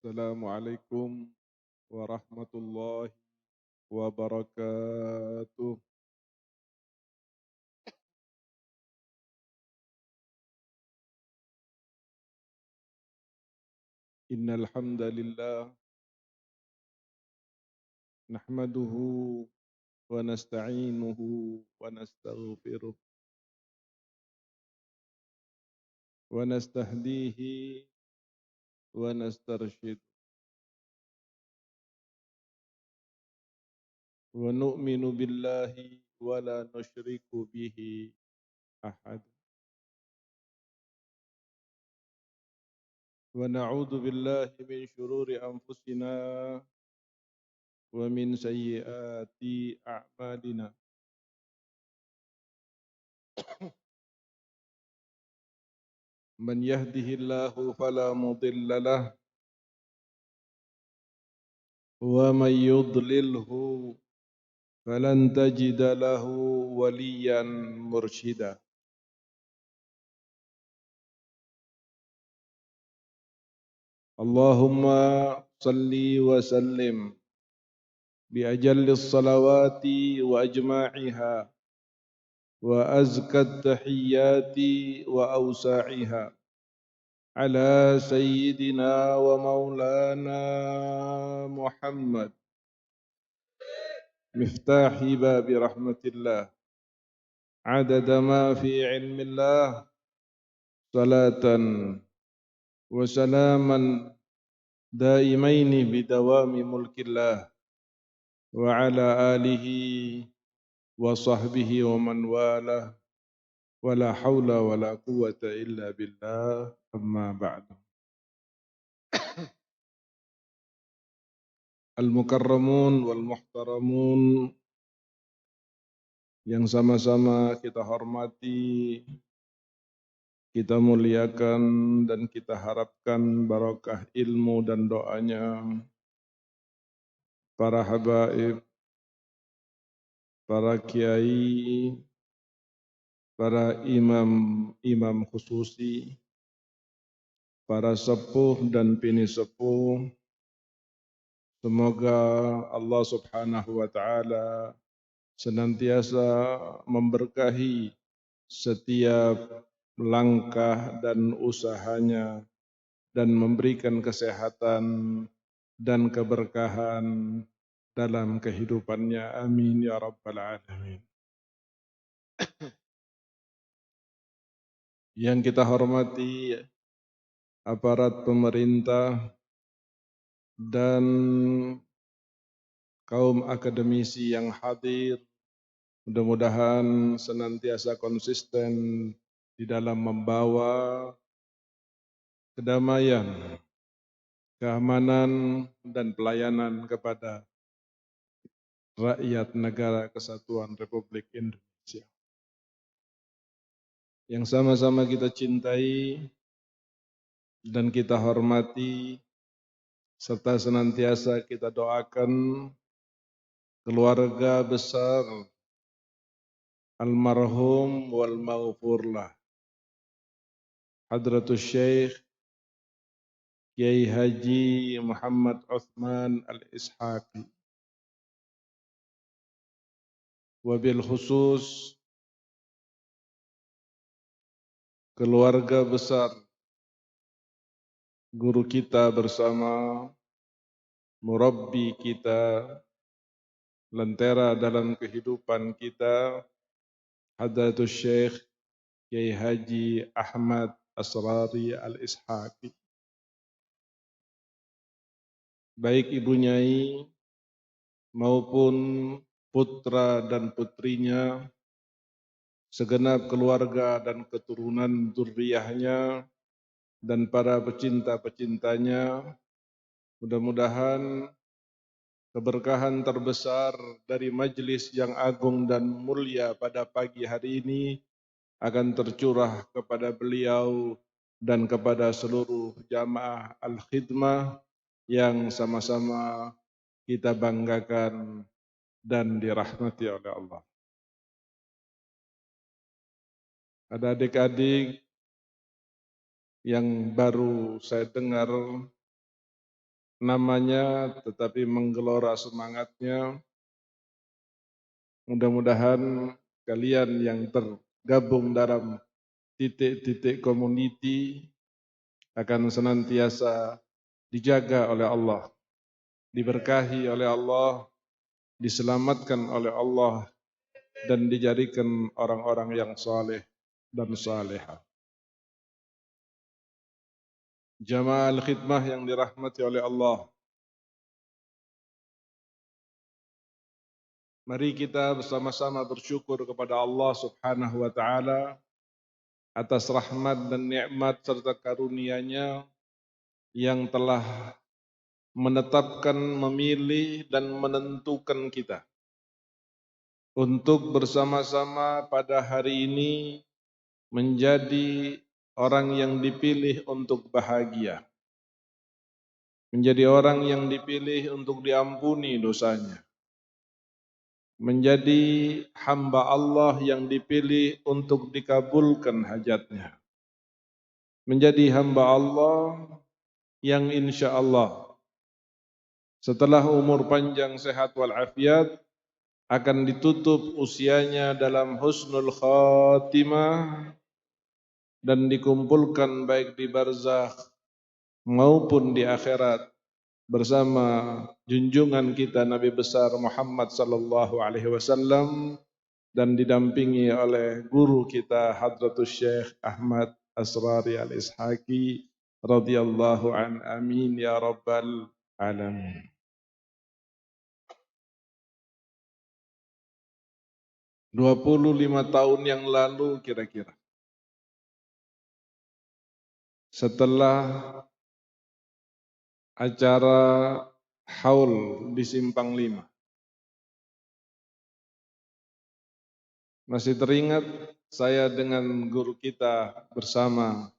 Assalamualaikum warahmatullahi wabarakatuh. Innal hamdalillah nahmaduhu wa nasta'inuhu wa nastaghfiruh wa nastahdihi wa nastarshid wa nu'minu billahi wa la nusyriku bihi ahad wa na'udzu billahi min syururi anfusina wa min sayyiati a'malina. Man yahdihillahu fala mudilla lahu ومن يضلله فلن تجد له وليا مرشدا. اللهم صل وسلم بأجل الصلوات وأجماعها وأزكى التحيات وأوساعها على سيدنا ومولانا محمد مفتاح باب رحمة الله عدد ما في علم الله صلاة وسلاما دائمين بدوام ملك الله وعلى آله وصحبه ومن والاه ولا حول ولا قوة إلا بالله أما بعد. Al-mukarramun wal muhtaramun yang sama-sama kita hormati, kita muliakan dan kita harapkan barakah ilmu dan doanya para habaib, para kiai, para imam khususi, para sepuh dan bini sepuh. Semoga Allah Subhanahu wa taala senantiasa memberkahi setiap langkah dan usahanya dan memberikan kesehatan dan keberkahan dalam kehidupannya. Amin ya rabbal alamin. Yang kita hormati aparat pemerintah dan kaum akademisi yang hadir, mudah-mudahan senantiasa konsisten di dalam membawa kedamaian, keamanan, dan pelayanan kepada rakyat negara kesatuan Republik Indonesia. Yang sama-sama kita cintai dan kita hormati, serta senantiasa kita doakan keluarga besar almarhum wal maghfurlah Hadratus Syekh Kiai Haji Muhammad Uthman Al-Ishaqi, wabil khusus keluarga besar guru kita bersama, murabbi kita, lentera dalam kehidupan kita, Hadratus Syekh Kiai Haji Ahmad Asrari Al-Ishaqi. Baik Ibu Nyai maupun putra dan putrinya, segenap keluarga dan keturunan zurriyahnya, dan para pecinta-pecintanya, mudah-mudahan keberkahan terbesar dari majelis yang agung dan mulia pada pagi hari ini akan tercurah kepada beliau dan kepada seluruh jamaah al-khidmah yang sama-sama kita banggakan dan dirahmati oleh Allah. Ada adik-adik yang baru saya dengar namanya tetapi menggelora semangatnya. Mudah-mudahan kalian yang tergabung dalam titik-titik community akan senantiasa dijaga oleh Allah, diberkahi oleh Allah, diselamatkan oleh Allah, dan dijadikan orang-orang yang saleh dan salehah. Jamaah khidmah yang dirahmati oleh Allah, mari kita bersama-sama bersyukur kepada Allah Subhanahu wa taala atas rahmat dan nikmat serta karunia-Nya yang telah menetapkan, memilih dan menentukan kita untuk bersama-sama pada hari ini menjadi orang yang dipilih untuk bahagia, menjadi orang yang dipilih untuk diampuni dosanya, menjadi hamba Allah yang dipilih untuk dikabulkan hajatnya, menjadi hamba Allah yang insya Allah setelah umur panjang sehat walafiat akan ditutup usianya dalam husnul khatimah dan dikumpulkan baik di barzakh maupun di akhirat bersama junjungan kita Nabi besar Muhammad sallallahu alaihi wasallam dan didampingi oleh guru kita Hadratus Syekh Ahmad Asrari Al-Ishaqi radhiyallahu an, amin ya rabbal alamin. 25 tahun yang lalu kira-kira, setelah acara haul di Simpang 5, masih teringat saya dengan guru kita bersama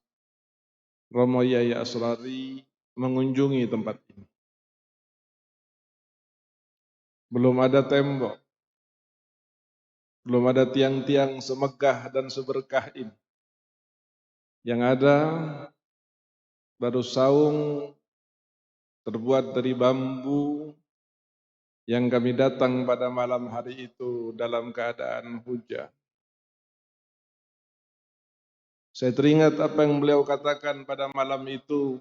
Romo Yai Asrari mengunjungi tempat ini. Belum ada tembok, belum ada tiang-tiang semegah dan seberkah ini. Yang ada baru saung terbuat dari bambu yang kami datang pada malam hari itu dalam keadaan hujan. Saya teringat apa yang beliau katakan pada malam itu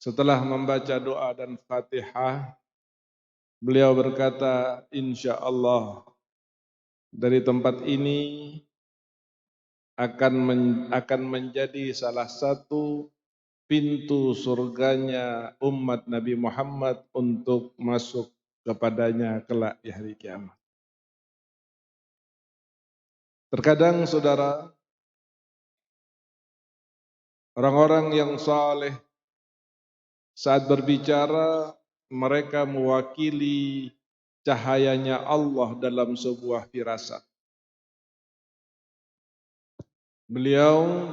setelah membaca doa dan Fatihah. Beliau berkata, insya Allah dari tempat ini akan menjadi salah satu pintu surganya umat Nabi Muhammad untuk masuk kepadanya kelak di hari kiamat. Terkadang saudara, orang-orang yang saleh saat berbicara mereka mewakili cahayanya Allah dalam sebuah firasat. Beliau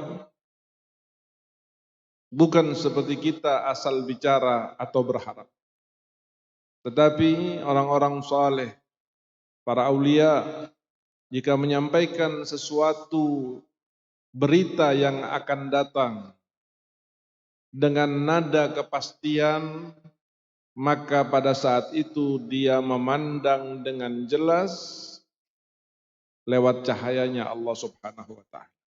bukan seperti kita asal bicara atau berharap. Tetapi orang-orang saleh, para aulia, jika menyampaikan sesuatu berita yang akan datang dengan nada kepastian, maka pada saat itu dia memandang dengan jelas lewat cahayanya Allah Subhanahu wa taala.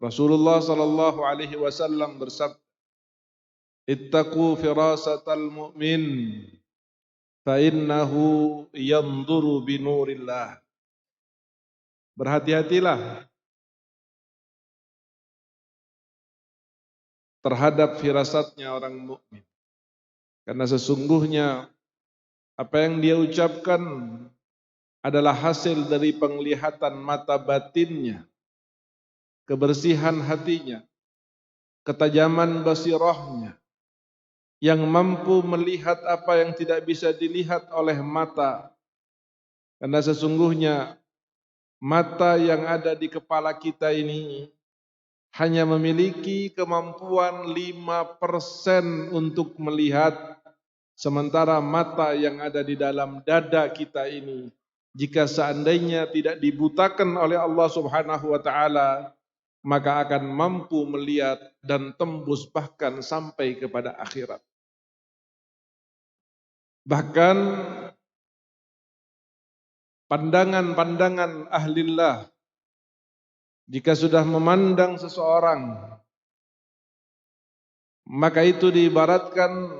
Rasulullah sallallahu alaihi wasallam bersabda, "Ittaqu firasatal mu'min fa innahu yanzuru bi nurillah." Berhati-hatilah terhadap firasatnya orang mukmin. Karena sesungguhnya apa yang dia ucapkan adalah hasil dari penglihatan mata batinnya, kebersihan hatinya, ketajaman basirahnya, yang mampu melihat apa yang tidak bisa dilihat oleh mata. Karena sesungguhnya mata yang ada di kepala kita ini hanya memiliki kemampuan 5% untuk melihat, sementara mata yang ada di dalam dada kita ini, jika seandainya tidak dibutakan oleh Allah Subhanahu wa taala, maka akan mampu melihat dan tembus bahkan sampai kepada akhirat. Bahkan pandangan-pandangan ahlillah jika sudah memandang seseorang, maka itu diibaratkan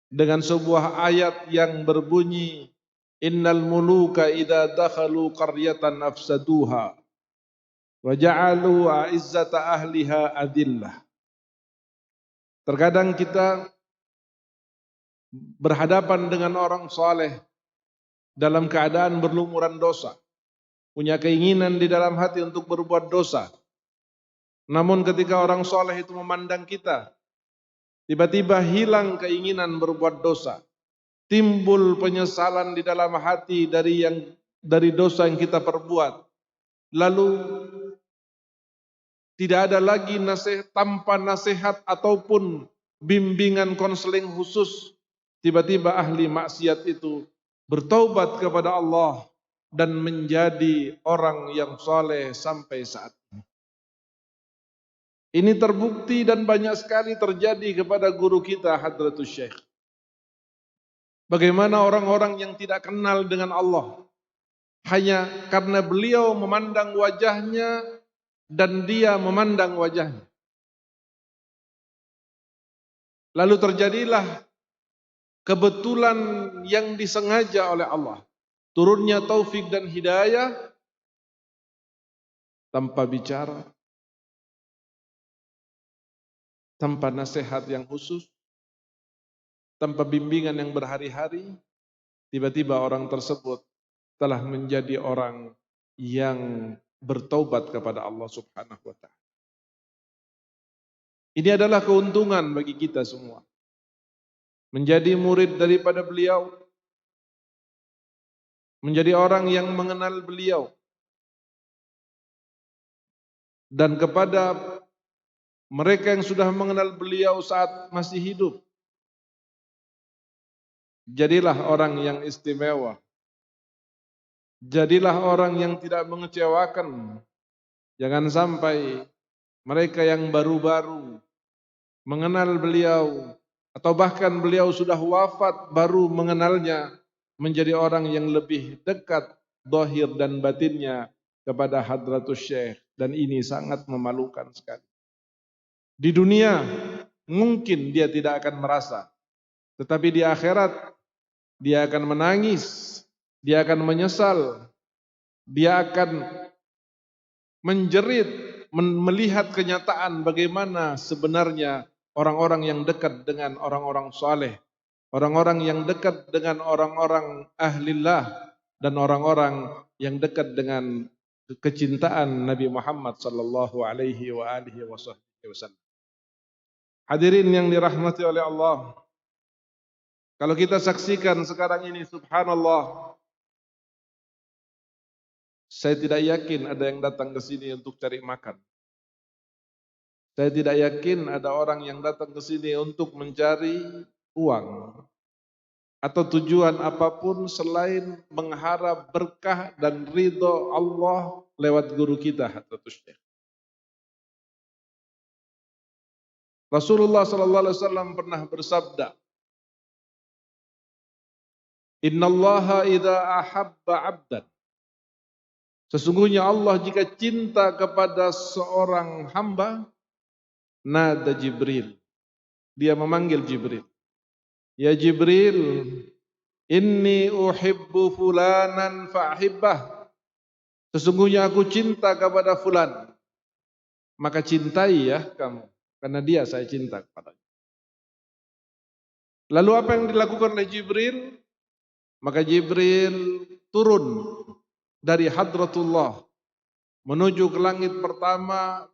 dengan sebuah ayat yang berbunyi, innal muluka idza dakhalu qaryatan afsaduha wa ja'alu a'izzata ahliha adillah. Terkadang kita berhadapan dengan orang saleh dalam keadaan berlumuran dosa, punya keinginan di dalam hati untuk berbuat dosa. Namun ketika orang saleh itu memandang kita, tiba-tiba hilang keinginan berbuat dosa. Timbul penyesalan di dalam hati dari dosa yang kita perbuat. Lalu tidak ada lagi tanpa nasihat ataupun bimbingan konseling khusus. Tiba-tiba ahli maksiat itu bertaubat kepada Allah dan menjadi orang yang saleh sampai saat ini. Ini terbukti dan banyak sekali terjadi kepada guru kita Hadratus Syekh. Bagaimana orang-orang yang tidak kenal dengan Allah, hanya karena beliau memandang wajahnya dan dia memandang wajahnya. Lalu terjadilah kebetulan yang disengaja oleh Allah. Turunnya taufik dan hidayah tanpa bicara, tanpa nasihat yang khusus, tanpa bimbingan yang berhari-hari, tiba-tiba orang tersebut telah menjadi orang yang bertaubat kepada Allah Subhanahu wa ta'ala. Ini adalah keuntungan bagi kita semua. Menjadi murid daripada beliau, menjadi orang yang mengenal beliau, dan kepada mereka yang sudah mengenal beliau saat masih hidup, jadilah orang yang istimewa. Jadilah orang yang tidak mengecewakan. Jangan sampai mereka yang baru-baru mengenal beliau, atau bahkan beliau sudah wafat baru mengenalnya, menjadi orang yang lebih dekat zahir dan batinnya kepada Hadratus Syekh. Dan ini sangat memalukan sekali. Di dunia mungkin dia tidak akan merasa, tetapi di akhirat dia akan menangis, dia akan menyesal, dia akan menjerit melihat kenyataan bagaimana sebenarnya orang-orang yang dekat dengan orang-orang saleh, orang-orang yang dekat dengan orang-orang ahlillah, dan orang-orang yang dekat dengan kecintaan Nabi Muhammad sallallahu alaihi wa alihi wasallam. Hadirin yang dirahmati oleh Allah, kalau kita saksikan sekarang ini, subhanallah, saya tidak yakin ada yang datang ke sini untuk cari makan. Saya tidak yakin ada orang yang datang ke sini untuk mencari uang atau tujuan apapun selain mengharap berkah dan ridho Allah lewat guru kita Hadratus Syekh. Rasulullah sallallahu alaihi wasallam pernah bersabda, "Innallaha idza ahabba 'abdan." Sesungguhnya Allah jika cinta kepada seorang hamba, nada Jibril. Dia memanggil Jibril. Ya Jibril, inni uhibbu fulanan fa'hibbah. Sesungguhnya aku cinta kepada fulan. Maka cintai ya kamu. Karena dia saya cinta kepadanya. Lalu apa yang dilakukan oleh Jibril? Maka Jibril turun dari hadratullah menuju ke langit pertama,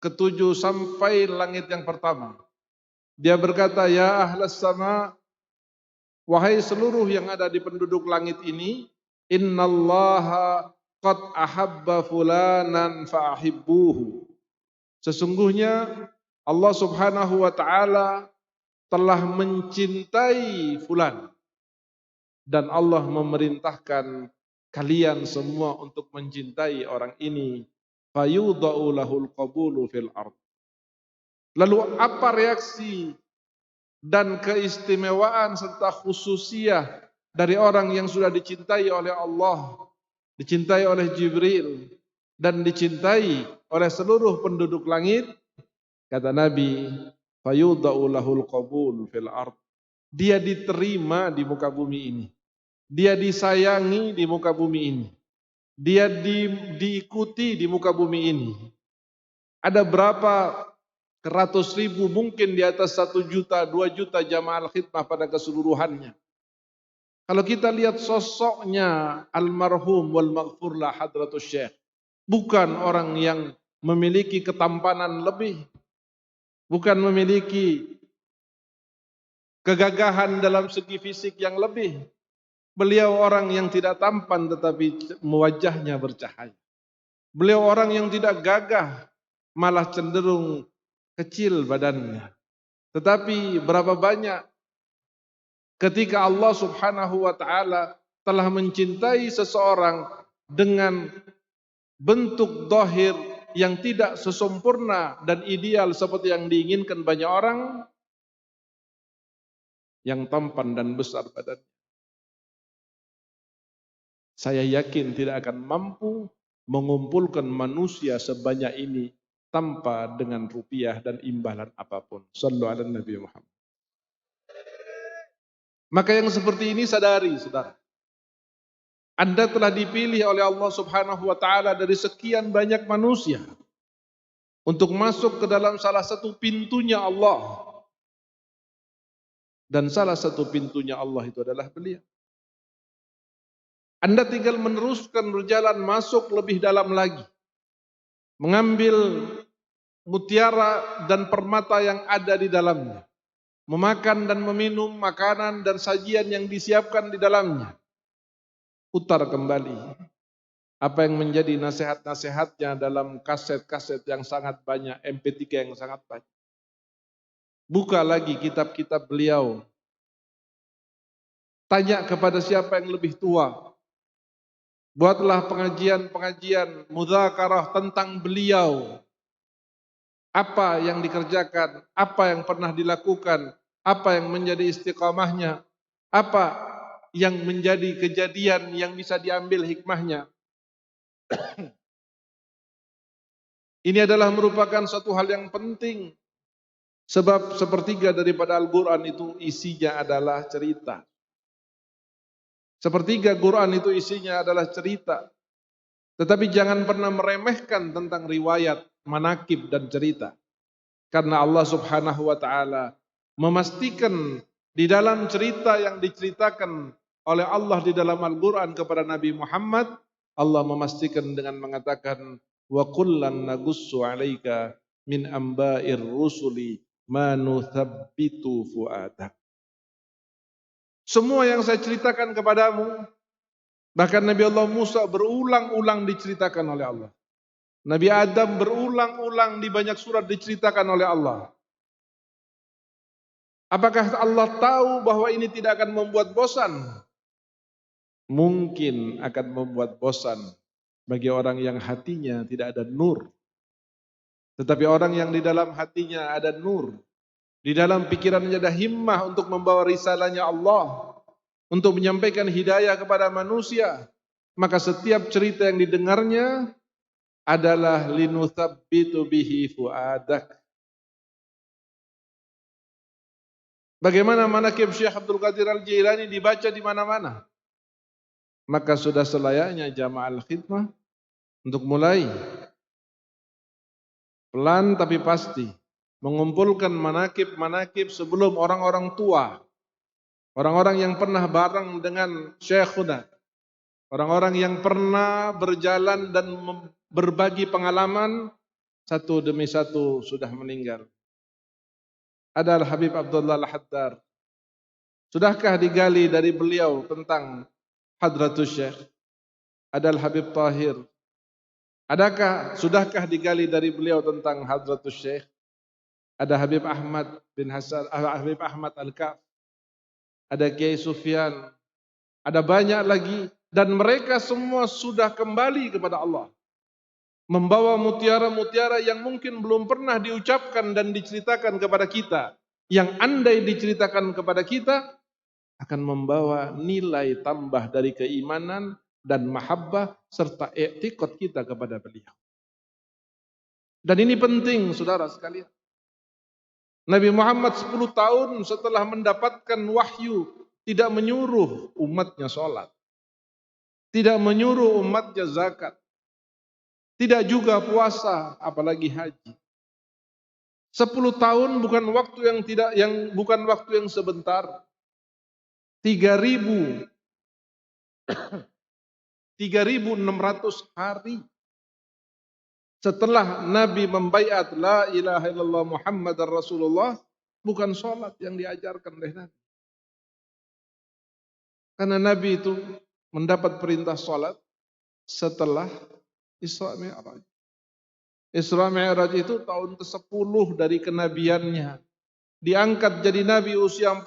ketujuh sampai langit yang pertama. Dia berkata, ya ahlas sama, wahai seluruh yang ada di penduduk langit ini, innallaha qad ahabba fulanan fa'ahibbuhu. Sesungguhnya Allah Subhanahu wa taala telah mencintai fulan, dan Allah memerintahkan kalian semua untuk mencintai orang ini. fayudha'u lahul qabulu fil ard. Lalu apa reaksi dan keistimewaan serta khususiyah dari orang yang sudah dicintai oleh Allah, dicintai oleh Jibril, dan dicintai oleh seluruh penduduk langit? Kata Nabi, fayudha'u lahul qabul fil ard. Dia diterima di muka bumi ini. Dia disayangi di muka bumi ini. Dia diikuti di muka bumi ini. Ada berapa ratus ribu, mungkin di atas 1 juta, 2 juta jamaah khidmah pada keseluruhannya. Kalau kita lihat sosoknya almarhum wal maghfurlah hadratus syekh, bukan orang yang memiliki ketampanan lebih, bukan memiliki kegagahan dalam segi fisik yang lebih. Beliau orang yang tidak tampan tetapi wajahnya bercahaya. Beliau orang yang tidak gagah, malah cenderung kecil badannya. Tetapi berapa banyak ketika Allah Subhanahu wa taala telah mencintai seseorang dengan bentuk zahir yang tidak sesempurna dan ideal seperti yang diinginkan banyak orang, yang tampan dan besar badan. Saya yakin tidak akan mampu mengumpulkan manusia sebanyak ini tanpa dengan rupiah dan imbalan apapun. Sallu ala Nabi Muhammad. Maka yang seperti ini sadari, saudara. Anda telah dipilih oleh Allah Subhanahu wa taala dari sekian banyak manusia untuk masuk ke dalam salah satu pintunya Allah. Dan salah satu pintunya Allah itu adalah beliau. Anda tinggal meneruskan berjalan masuk lebih dalam lagi. Mengambil mutiara dan permata yang ada di dalamnya. Memakan dan meminum makanan dan sajian yang disiapkan di dalamnya. Putar kembali apa yang menjadi nasihat-nasihatnya dalam kaset-kaset yang sangat banyak, MP3 yang sangat banyak. Buka lagi kitab-kitab beliau. Tanya kepada siapa yang lebih tua. Buatlah pengajian-pengajian mudzakarah tentang beliau. Apa yang dikerjakan, apa yang pernah dilakukan, apa yang menjadi istiqamahnya, apa yang menjadi kejadian yang bisa diambil hikmahnya. Ini adalah merupakan suatu hal yang penting. Sebab sepertiga daripada Al-Quran itu isinya adalah cerita. Sepertiga Quran itu isinya adalah cerita. Tetapi jangan pernah meremehkan tentang riwayat, manakib dan cerita. Karena Allah Subhanahu wa taala memastikan di dalam cerita yang diceritakan oleh Allah di dalam Al-Quran kepada Nabi Muhammad, Allah memastikan dengan mengatakan, wa kullan nagussu 'alaika min amba'ir rusuli ma nuthabbitu fu'adak. Semua yang saya ceritakan kepadamu, bahkan Nabi Allah Musa berulang-ulang diceritakan oleh Allah. Nabi Adam berulang-ulang di banyak surat diceritakan oleh Allah. Apakah Allah tahu bahwa ini tidak akan membuat bosan? Mungkin akan membuat bosan bagi orang yang hatinya tidak ada nur. Tetapi orang yang di dalam hatinya ada nur, di dalam pikirannya ada himmah untuk membawa risalahnya Allah, untuk menyampaikan hidayah kepada manusia, maka setiap cerita yang didengarnya adalah linuthabbitu bihi fuadak. Bagaimana manaqib Syekh Abdul Qadir Al-Jailani dibaca di mana-mana? Maka sudah selayaknya jamaah al-khidmah untuk mulai pelan tapi pasti mengumpulkan manaqib-manaqib sebelum orang-orang tua, orang-orang yang pernah bareng dengan Syekhuna, orang-orang yang pernah berjalan dan berbagi pengalaman, satu demi satu sudah meninggal. Ada Al-Habib Abdullah Al-Haddar. Sudahkah digali dari beliau tentang Hadratus Syekh? Ada Al-Habib Tahir. Sudahkah digali dari beliau tentang Hadratus Syekh? Ada Habib Ahmad bin Hasan, Habib Ahmad Al-Kaf. Ada Kiai Sufyan. Ada banyak lagi. Dan mereka semua sudah kembali kepada Allah. membawa mutiara-mutiara yang mungkin belum pernah diucapkan dan diceritakan kepada kita, yang andai diceritakan kepada kita akan membawa nilai tambah dari keimanan dan mahabbah serta i'tiqad kita kepada beliau. Dan ini penting saudara sekalian. Nabi Muhammad 10 tahun setelah mendapatkan wahyu tidak menyuruh umatnya sholat, tidak menyuruh umatnya zakat, tidak juga puasa, apalagi haji. 10 tahun bukan waktu bukan waktu yang sebentar. 3.600 hari setelah Nabi membaiat la ilaha illallah Muhammadar Rasulullah, bukan sholat yang diajarkan oleh Nabi. Karena Nabi itu mendapat perintah sholat setelah Isra Mi'raj. Isra Mi'raj itu tahun ke-10 dari kenabiannya. Diangkat jadi Nabi usia 40,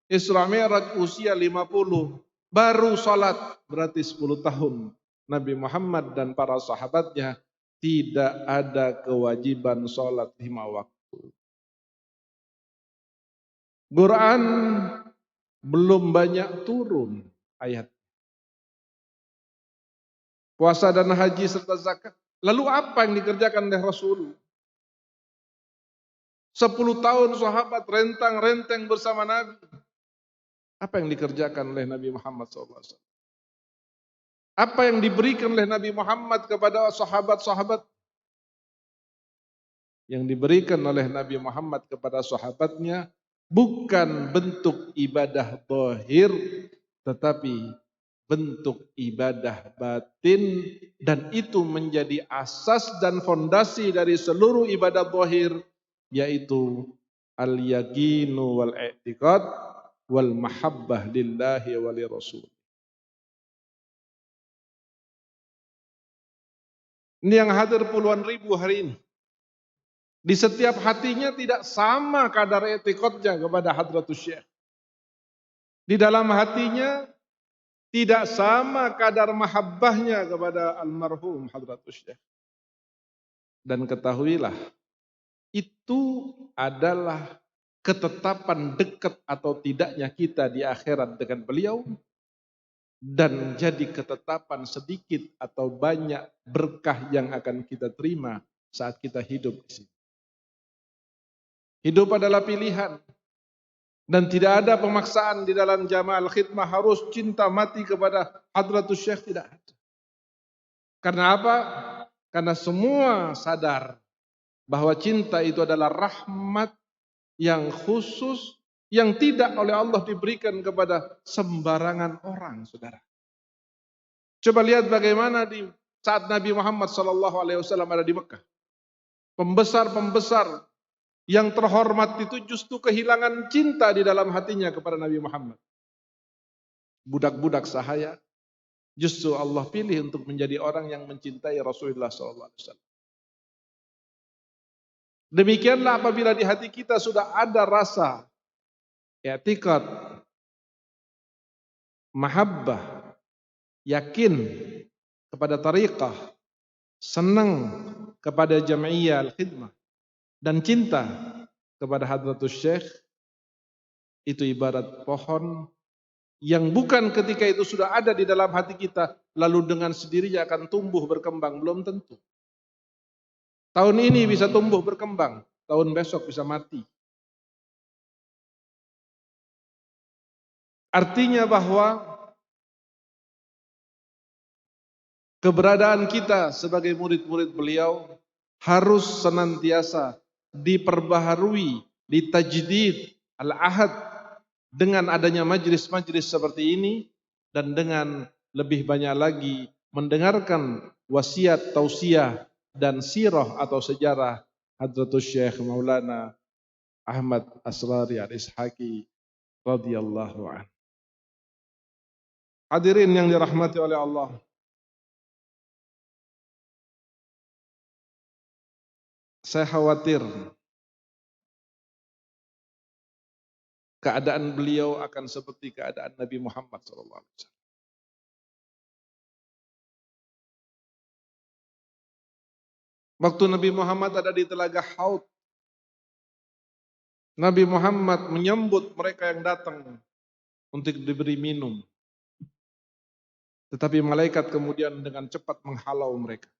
Isra Mi'raj usia 50. Baru sholat, berarti 10 tahun. Nabi Muhammad dan para sahabatnya tidak ada kewajiban sholat 5 waktu. Quran belum banyak turun ayat. Puasa dan haji serta zakat. Lalu apa yang dikerjakan oleh Rasul? 10 tahun sahabat rentang-renteng bersama Nabi. Apa yang dikerjakan oleh Nabi Muhammad SAW? Apa yang diberikan oleh Nabi Muhammad kepada sahabat-sahabat? Yang diberikan oleh Nabi Muhammad kepada sahabatnya bukan bentuk ibadah zahir, tetapi bentuk ibadah batin, dan itu menjadi asas dan fondasi dari seluruh ibadah zahir, yaitu al-yaqinu wal i'tiqad wal mahabbah lillahi wa li rasul. Ini yang hadir puluhan ribu hari ini. Di setiap hatinya tidak sama kadar i'tiqadnya kepada Hadratus Syekh. Di dalam hatinya tidak sama kadar mahabbahnya kepada almarhum Hadratus Syekh. Dan ketahuilah, itu adalah ketetapan dekat atau tidaknya kita di akhirat dengan beliau, dan jadi ketetapan sedikit atau banyak berkah yang akan kita terima saat kita hidup di sini. Hidup adalah pilihan. Dan tidak ada pemaksaan di dalam Jama'al Khidmah harus cinta mati kepada Hadratus Syekh, tidak ada. Karena apa? Karena semua sadar bahwa cinta itu adalah rahmat yang khusus yang tidak oleh Allah diberikan kepada sembarangan orang, saudara. Coba lihat bagaimana di saat Nabi Muhammad SAW ada di Mekah. Pembesar-pembesar yang terhormat itu justru kehilangan cinta di dalam hatinya kepada Nabi Muhammad. Budak-budak sahaya justru Allah pilih untuk menjadi orang yang mencintai Rasulullah SAW. Demikianlah apabila di hati kita sudah ada rasa i'tiqad, mahabbah, yakin kepada tariqah, senang kepada Jam'iyah Al-Khidmah, dan cinta kepada Hadratus Syekh, itu ibarat pohon yang bukan ketika itu sudah ada di dalam hati kita, lalu dengan sendirinya akan tumbuh berkembang, belum tentu. Tahun ini bisa tumbuh berkembang, tahun besok bisa mati. Artinya bahwa keberadaan kita sebagai murid-murid beliau harus senantiasa diperbaharui, ditajdid, al-ahad, dengan adanya majlis-majlis seperti ini, dan dengan lebih banyak lagi mendengarkan wasiat, tausiah, dan sirah atau sejarah Hadratus Syekh Maulana Ahmad Asrari Al-Ishaqi radhiyallahu anhu. Hadirin yang dirahmati oleh Allah, saya khawatir keadaan beliau akan seperti keadaan Nabi Muhammad SAW. Waktu Nabi Muhammad ada di Telaga Haud, Nabi Muhammad menyambut mereka yang datang untuk diberi minum. Tetapi malaikat kemudian dengan cepat menghalau mereka.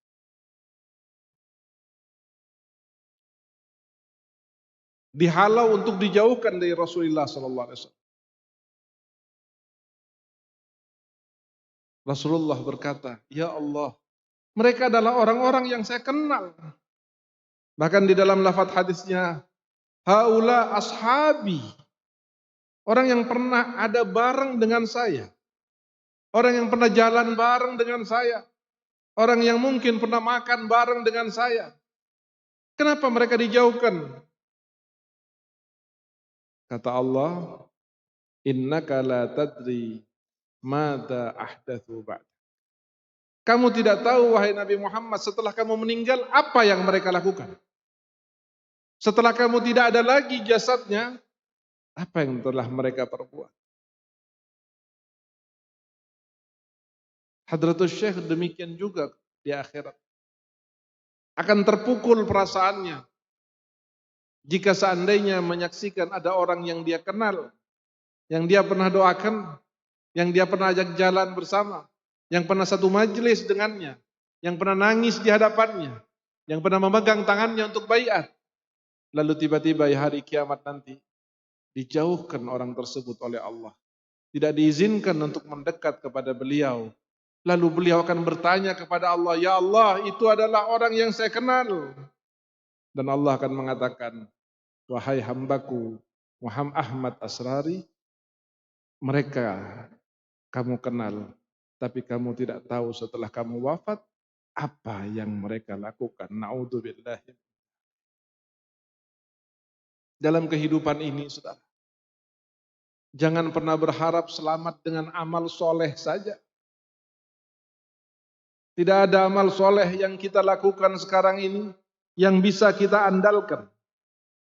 Dihalau untuk dijauhkan dari Rasulullah SAW. Rasulullah berkata, "Ya Allah, mereka adalah orang-orang yang saya kenal." Bahkan di dalam lafaz hadisnya, "Haula ashabi." Orang yang pernah ada bareng dengan saya. Orang yang pernah jalan bareng dengan saya. Orang yang mungkin pernah makan bareng dengan saya. Kenapa mereka dijauhkan? Kata Allah, "Innaka la tadri mada ahdatsu ba'd." Kamu tidak tahu wahai Nabi Muhammad setelah kamu meninggal apa yang mereka lakukan. Setelah kamu tidak ada lagi jasadnya, apa yang telah mereka perbuat. Hadratus Syekh demikian juga di akhirat. Akan terpukul perasaannya jika seandainya menyaksikan ada orang yang dia kenal, yang dia pernah doakan, yang dia pernah ajak jalan bersama, yang pernah satu majelis dengannya, yang pernah nangis di hadapannya, yang pernah memegang tangannya untuk baiat. Lalu tiba-tiba ya hari kiamat nanti dijauhkan orang tersebut oleh Allah. Tidak diizinkan untuk mendekat kepada beliau. Lalu beliau akan bertanya kepada Allah, "Ya Allah, itu adalah orang yang saya kenal." Dan Allah akan mengatakan, "Wahai hambaku Muhammad Ahmad Asrari, mereka kamu kenal, tapi kamu tidak tahu setelah kamu wafat apa yang mereka lakukan." Na'udzubillah. Dalam kehidupan ini, saudara, jangan pernah berharap selamat dengan amal soleh saja. Tidak ada amal soleh yang kita lakukan sekarang ini yang bisa kita andalkan.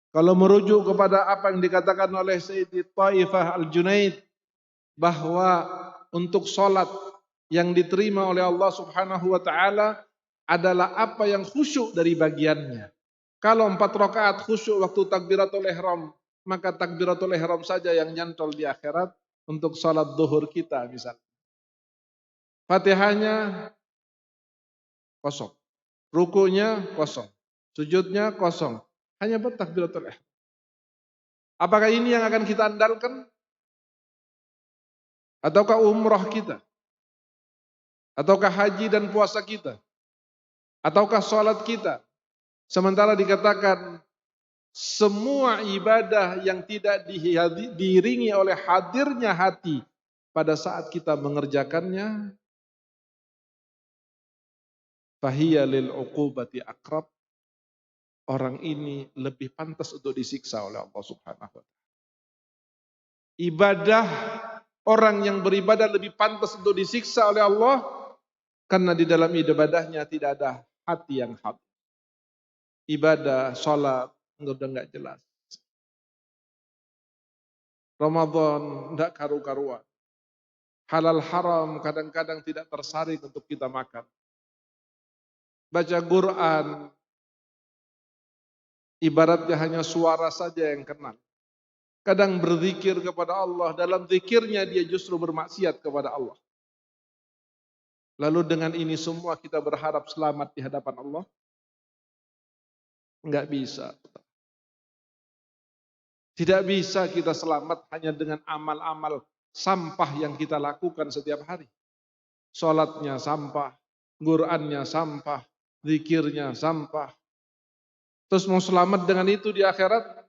Kalau merujuk kepada apa yang dikatakan oleh Sayyidi Taifah Al-Junaid, bahwa untuk sholat yang diterima oleh Allah Subhanahu wa Ta'ala adalah apa yang khusyuk dari bagiannya. Kalau 4 rakaat khusyuk waktu takbiratul ihram, maka takbiratul ihram saja yang nyantol di akhirat untuk sholat duhur kita misalnya. Fatihahnya kosong, rukunya kosong, sujudnya kosong, hanya bertakbiratul ihram. Apakah ini yang akan kita andalkan? Ataukah umrah kita? Ataukah haji dan puasa kita? Ataukah sholat kita? Sementara dikatakan semua ibadah yang tidak diiringi oleh hadirnya hati pada saat kita mengerjakannya, fahiya lil uqubati aqrab, orang ini lebih pantas untuk disiksa oleh Allah Subhanahu wa taala. Ibadah, orang yang beribadah lebih pantas untuk disiksa oleh Allah karena di dalam ibadahnya tidak ada hati yang hadir. Ibadah, sholat, udah enggak jelas. Ramadan enggak karu-karuan. Halal haram kadang-kadang tidak tersaring untuk kita makan. Baca Quran, ibaratnya hanya suara saja yang kenal. Kadang berzikir kepada Allah, dalam zikirnya dia justru bermaksiat kepada Allah. Lalu dengan ini semua kita berharap selamat di hadapan Allah? Enggak bisa. Tidak bisa kita selamat hanya dengan amal-amal sampah yang kita lakukan setiap hari. Sholatnya sampah, Qurannya sampah, zikirnya sampah. Terus mau selamat dengan itu di akhirat?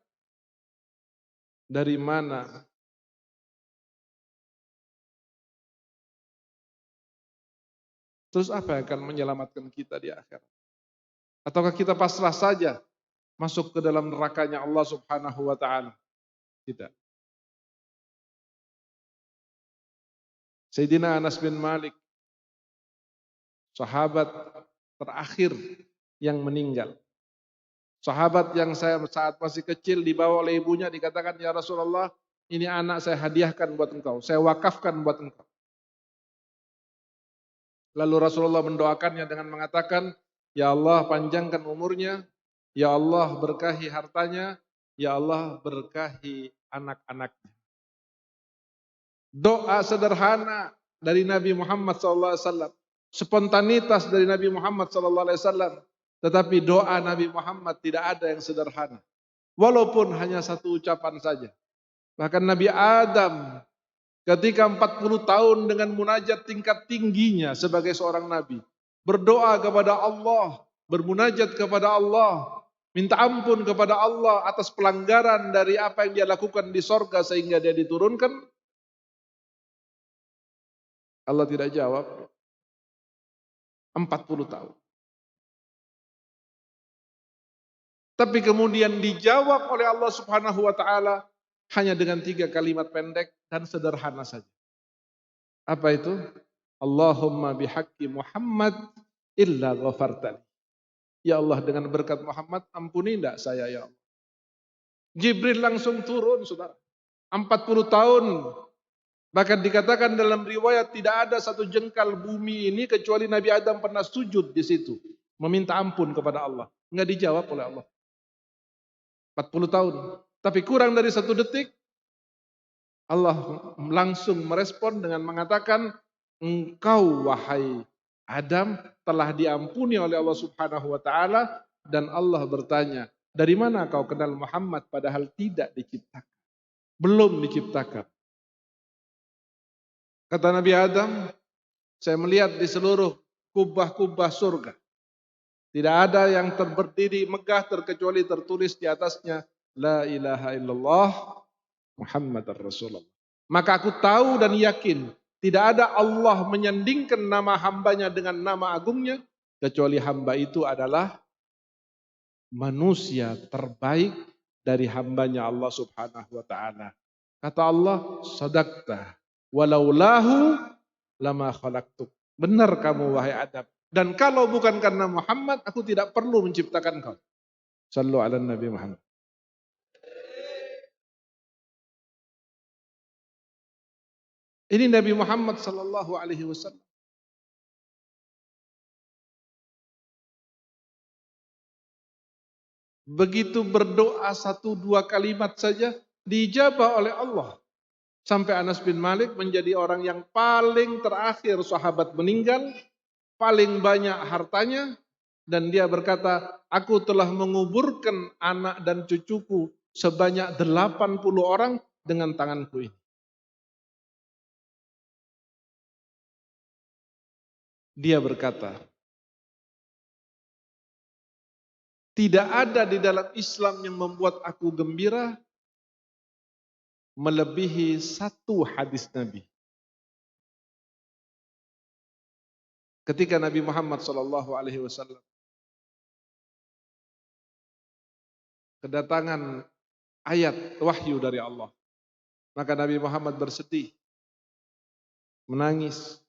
Dari mana? Terus apa yang akan menyelamatkan kita di akhirat? Ataukah kita pasrah saja masuk ke dalam nerakanya Allah Subhanahu wa taala? Tidak. Sayyidina Anas bin Malik, sahabat terakhir yang meninggal. Sahabat yang saya saat masih kecil dibawa oleh ibunya, dikatakan, "Ya Rasulullah, ini anak saya hadiahkan buat engkau, saya wakafkan buat engkau." Lalu Rasulullah mendoakannya dengan mengatakan, Ya Allah panjangkan umurnya, Ya Allah berkahi hartanya, Ya Allah berkahi anak-anaknya. Doa sederhana dari Nabi Muhammad SAW, spontanitas dari Nabi Muhammad SAW, tetapi doa Nabi Muhammad tidak ada yang sederhana. Walaupun hanya satu ucapan saja. Bahkan Nabi Adam ketika 40 tahun dengan munajat tingkat tingginya sebagai seorang nabi, berdoa kepada Allah, bermunajat kepada Allah, minta ampun kepada Allah atas pelanggaran dari apa yang dia lakukan di sorga sehingga dia diturunkan, Allah tidak jawab. 40 tahun. Tapi kemudian dijawab oleh Allah Subhanahu wa taala hanya dengan 3 kalimat pendek dan sederhana saja. Apa itu? Allahumma bihaqqi Muhammad illa ghafartani. Ya Allah, dengan berkat Muhammad ampuni enggak saya ya Allah. Jibril langsung turun, Saudara. 40 tahun. Bahkan dikatakan dalam riwayat tidak ada satu jengkal bumi ini kecuali Nabi Adam pernah sujud di situ, meminta ampun kepada Allah. Enggak dijawab oleh Allah. 40 tahun. Tapi kurang dari 1 detik Allah langsung merespon dengan mengatakan, engkau wahai Adam telah diampuni oleh Allah Subhanahu wa taala, dan Allah bertanya, dari mana kau kenal Muhammad padahal tidak diciptakan? Belum diciptakan. Kata Nabi Adam, saya melihat di seluruh kubah-kubah surga. Tidak ada yang berdiri megah terkecuali tertulis di atasnya la ilaha illallah Muhammadar Rasulullah. Maka aku tahu dan yakin tidak ada Allah menyandingkan nama hambanya dengan nama agungnya kecuali hamba itu adalah manusia terbaik dari hambanya Allah Subhanahu wa taala. Kata Allah, sadaqta walaulahu lama khalaqtuk. Benar kamu wahai Adam. Dan kalau bukan karena Muhammad, aku tidak perlu menciptakan kau. Sallu ala Nabi Muhammad. Ini Nabi Muhammad sallallahu alaihi wasallam. Begitu berdoa 1-2 kalimat saja dijabah oleh Allah. Sampai Anas bin Malik menjadi orang yang paling terakhir sahabat meninggal, paling banyak hartanya, dan dia berkata, aku telah menguburkan anak dan cucuku sebanyak 80 orang dengan tanganku ini. Dia berkata, tidak ada di dalam Islam yang membuat aku gembira melebihi 1 hadis Nabi. Ketika Nabi Muhammad SAW kedatangan ayat wahyu dari Allah, maka Nabi Muhammad bersedih, menangis,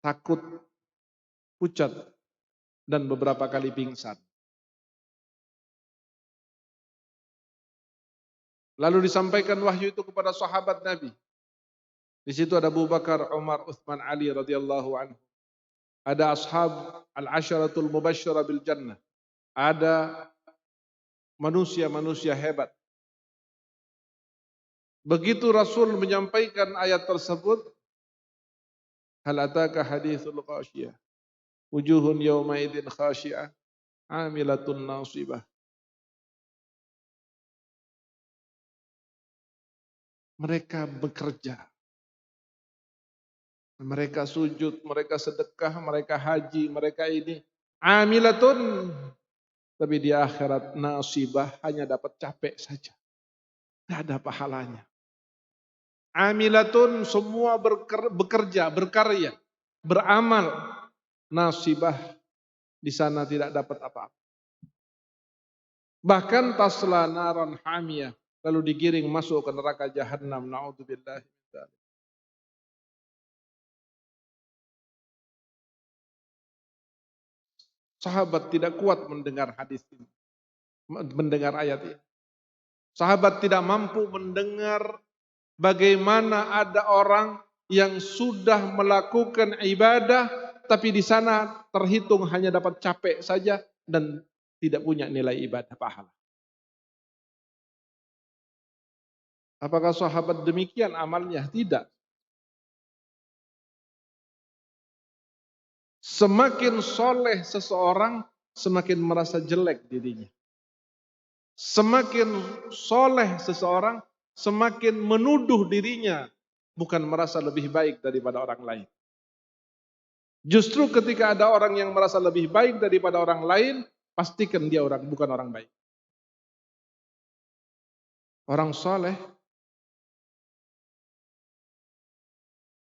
takut, pucat, dan beberapa kali pingsan. Lalu disampaikan wahyu itu kepada sahabat Nabi. Di situ ada Abu Bakar, Umar, Uthman, Ali radhiyallahu anhu. Ada ashab al-asharatul mubasysyarah bil jannah. Ada manusia-manusia hebat. Begitu Rasul menyampaikan ayat tersebut, hal ataka hadithul khashiyah. Wujuhun yawma idzin khashi'ah, amilatun nasibah. Mereka bekerja. Mereka sujud, mereka sedekah, mereka haji, mereka ini amilatun. Tapi di akhirat nasibah hanya dapat capek saja. Tidak ada pahalanya. Amilatun semua bekerja, berkarya, beramal. Nasibah di sana tidak dapat apa-apa. Bahkan tasla naran hamiyah. Lalu digiring masuk ke neraka jahannam. Na'udzubillah. Sahabat tidak kuat mendengar hadis ini. Mendengar ayat ini. Sahabat tidak mampu mendengar bagaimana ada orang yang sudah melakukan ibadah tapi di sana terhitung hanya dapat capek saja dan tidak punya nilai ibadah pahala. Apakah sahabat demikian amalnya? Tidak. Semakin soleh seseorang, semakin merasa jelek dirinya. Semakin soleh seseorang, semakin menuduh dirinya, bukan merasa lebih baik daripada orang lain. Justru ketika ada orang yang merasa lebih baik daripada orang lain, pastikan dia bukan orang baik. Orang soleh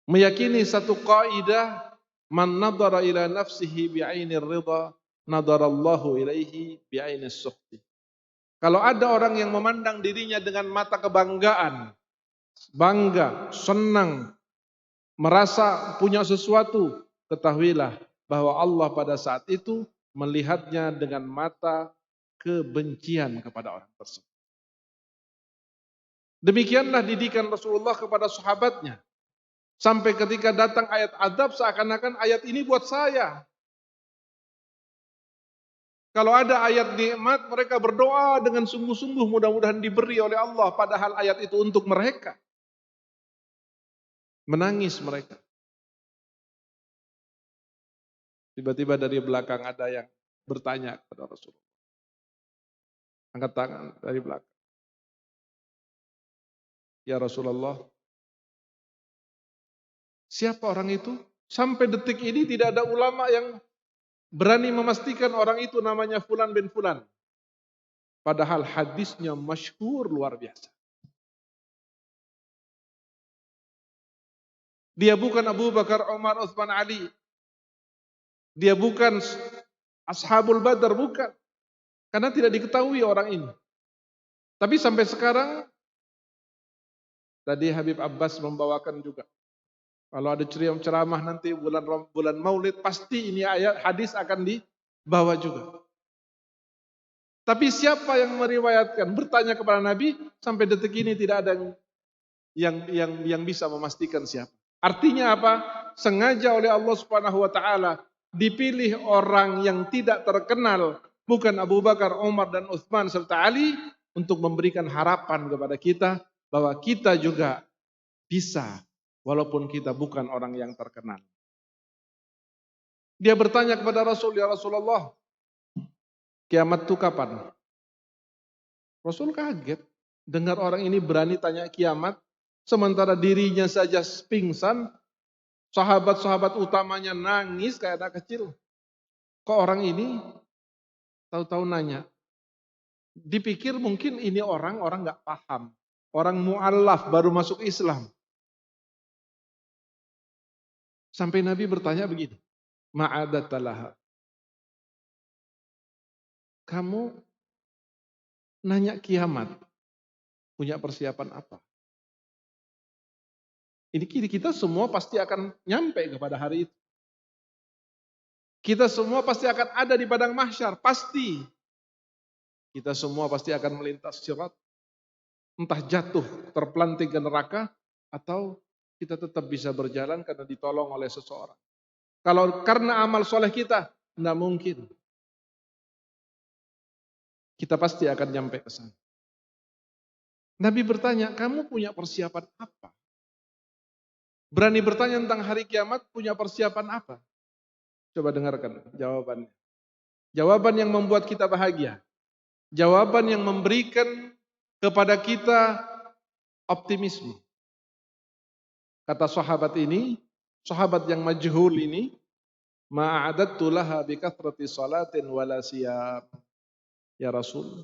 meyakini satu kaidah, man nadhara ila nafsihi bi'ainir ridha, nadarallahu ilaihi bi'ainis sukhti. Kalau ada orang yang memandang dirinya dengan mata kebanggaan, bangga, senang, merasa punya sesuatu, ketahuilah bahwa Allah pada saat itu melihatnya dengan mata kebencian kepada orang tersebut. Demikianlah didikan Rasulullah kepada sahabatnya. Sampai ketika datang ayat adab, seakan-akan ayat ini buat saya. Kalau ada ayat nikmat, mereka berdoa dengan sungguh-sungguh mudah-mudahan diberi oleh Allah. Padahal ayat itu untuk mereka. Menangis mereka. Tiba-tiba dari belakang ada yang bertanya kepada Rasulullah. Angkat tangan dari belakang. Ya Rasulullah, siapa orang itu? Sampai detik ini tidak ada ulama yang berani memastikan orang itu namanya Fulan bin Fulan. Padahal hadisnya masyhur luar biasa. Dia bukan Abu Bakar, Umar, Utsman, Ali. Dia bukan Ashabul Badar, bukan. Karena tidak diketahui orang ini. Tapi sampai sekarang, tadi Habib Abbas membawakan juga. Kalau ada ceramah nanti bulan Maulid, pasti ini ayat hadis akan dibawa juga. Tapi siapa yang meriwayatkan, bertanya kepada Nabi, sampai detik ini tidak ada yang bisa memastikan siapa. Artinya apa? Sengaja oleh Allah Subhanahu wa taala dipilih orang yang tidak terkenal, bukan Abu Bakar, Umar dan Utsman serta Ali, untuk memberikan harapan kepada kita bahwa kita juga bisa walaupun kita bukan orang yang terkenal. Dia bertanya kepada Rasul, ya Rasulullah, kiamat itu kapan? Rasul kaget dengar orang ini berani tanya kiamat, sementara dirinya saja pingsan. Sahabat-sahabat utamanya nangis kayak anak kecil. Kok orang ini tahu-tahu nanya? Dipikir mungkin ini orang nggak paham. Orang mu'allaf baru masuk Islam. Sampai Nabi bertanya begini. Ma'adatalaha. Kamu nanya kiamat. Punya persiapan apa? Ini kita semua pasti akan nyampe kepada hari itu. Kita semua pasti akan ada di padang mahsyar, pasti. Kita semua pasti akan melintas sirat. Entah jatuh, terpelanting ke neraka, atau kita tetap bisa berjalan karena ditolong oleh seseorang. Kalau karena amal soleh kita, tidak mungkin. Kita pasti akan nyampe ke sana. Nabi bertanya, kamu punya persiapan apa? Berani bertanya tentang hari kiamat, punya persiapan apa? Coba dengarkan jawabannya. Jawaban yang membuat kita bahagia. Jawaban yang memberikan kepada kita optimisme. Kata sahabat ini, sahabat yang majhul ini, ma'adattu laha bi kathrati salatin wala siyam. Ya Rasul,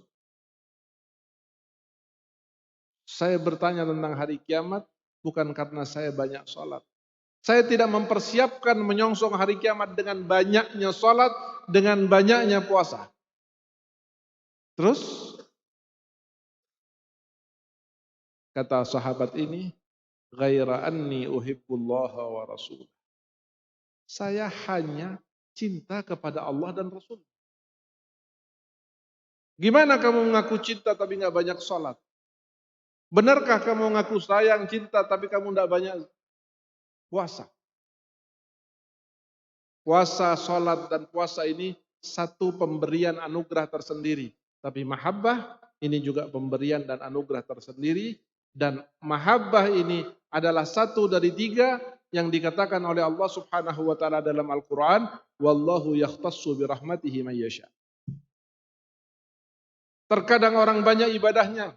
saya bertanya tentang hari kiamat bukan karena saya banyak salat. Saya tidak mempersiapkan menyongsong hari kiamat dengan banyaknya salat, dengan banyaknya puasa. Terus kata sahabat ini, ghaira anni uhibbullaha wa rasul. Saya hanya cinta kepada Allah dan Rasul. Gimana kamu mengaku cinta tapi nggak banyak salat? Benarkah kamu mengaku sayang, cinta tapi kamu nggak banyak puasa? Puasa, sholat, dan puasa ini satu pemberian anugerah tersendiri. Tapi mahabbah ini juga pemberian dan anugerah tersendiri. Dan mahabbah ini adalah satu dari tiga yang dikatakan oleh Allah Subhanahu wa taala dalam Al-Qur'an, wallahu yakhtassu bi rahmatihi man yasha. Terkadang orang banyak ibadahnya,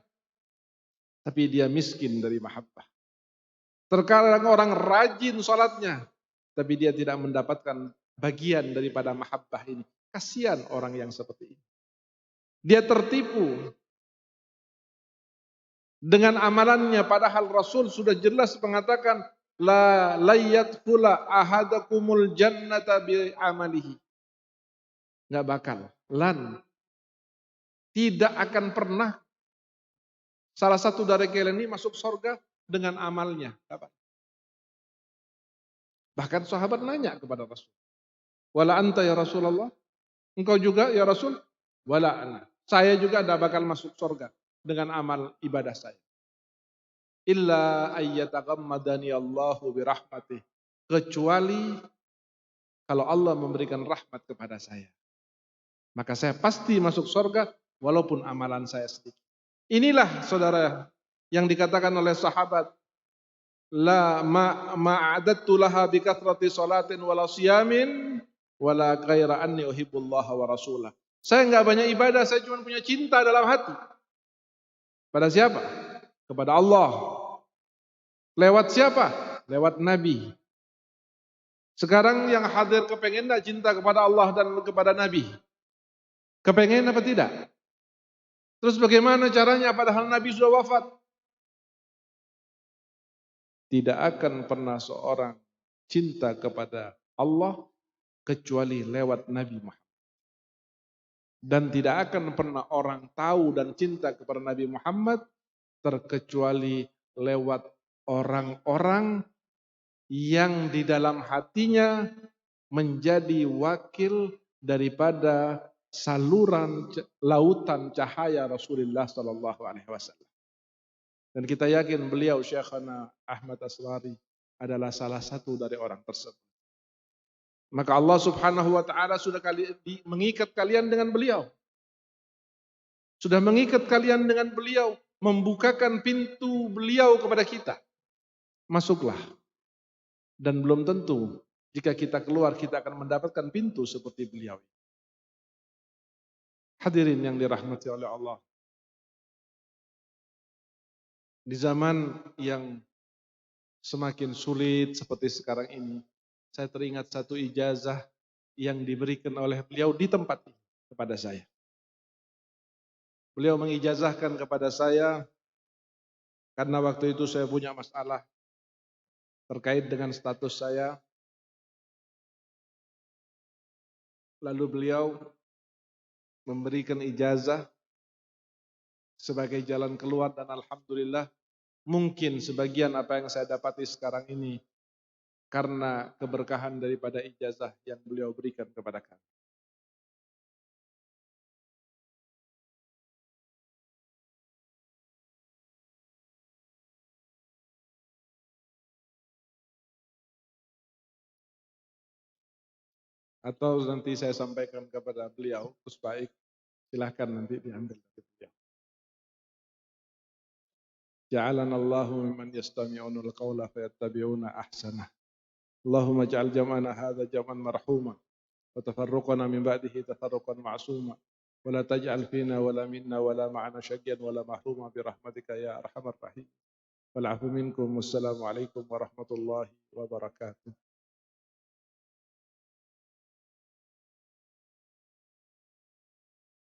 tapi dia miskin dari mahabbah. Terkadang orang rajin sholatnya, tapi dia tidak mendapatkan bagian daripada mahabbah ini. Kasihan orang yang seperti ini. Dia tertipu dengan amalannya, padahal Rasul sudah jelas mengatakan, la layyadkhula ahadakumul jannata bi amalihi. Enggak bakal. Tidak akan pernah salah satu dari kalian ini masuk surga dengan amalnya. Bahkan sahabat nanya kepada Rasul, wala anta ya Rasulullah, engkau juga ya Rasul? Wala ana. Saya juga tidak bakal masuk surga dengan amal ibadah saya. Illa ayyataghammadani Allahu birahmatih. Kecuali kalau Allah memberikan rahmat kepada saya. Maka saya pasti masuk surga walaupun amalan saya sedikit. Inilah saudara yang dikatakan oleh sahabat, la ma'adattu laha bi kathrati salatin wala siyamin wala ghaira anni uhibbullaha wa rasulah. Saya enggak banyak ibadah, saya cuma punya cinta dalam hati. Pada siapa? Kepada Allah. Lewat siapa? Lewat Nabi. Sekarang yang hadir kepengen enggak cinta kepada Allah dan kepada Nabi? Kepengen apa tidak? Terus bagaimana caranya padahal Nabi sudah wafat? Tidak akan pernah seorang cinta kepada Allah kecuali lewat Nabi Muhammad. Dan tidak akan pernah orang tahu dan cinta kepada Nabi Muhammad terkecuali lewat orang-orang yang di dalam hatinya menjadi wakil daripada saluran lautan cahaya Rasulullah sallallahu alaihi wasallam. Dan kita yakin beliau Syekhana Ahmad Aswari adalah salah satu dari orang tersebut. Maka Allah Subhanahu wa taala sudah mengikat kalian dengan beliau. Sudah mengikat kalian dengan beliau, membukakan pintu beliau kepada kita. Masuklah. Dan belum tentu jika kita keluar kita akan mendapatkan pintu seperti beliau. Hadirin yang dirahmati oleh Allah. Di zaman yang semakin sulit seperti sekarang ini, saya teringat satu ijazah yang diberikan oleh beliau di tempat ini kepada saya. Beliau mengijazahkan kepada saya karena waktu itu saya punya masalah terkait dengan status saya. Lalu beliau memberikan ijazah sebagai jalan keluar dan alhamdulillah mungkin sebagian apa yang saya dapati sekarang ini karena keberkahan daripada ijazah yang beliau berikan kepada kami. Atau nanti saya sampaikan kepada beliau, Gus Baik, silahkan nanti diambil dari beliau. Ja'alana Allahu mimman yastami'una al-qawla fayattabi'una ahsanah. Allahumma ja'al jam'ana hadha jam'an marhuma wa tafarruqana min ba'dihi tafarruqan ma'suma wa la taj'al fina wa la minna wa la ma'ana syaqiyyan wa la mahruma bi rahmatika ya arhamar rahim. Wal 'afu minkum. Wassalamu alaikum warahmatullahi wabarakatuh.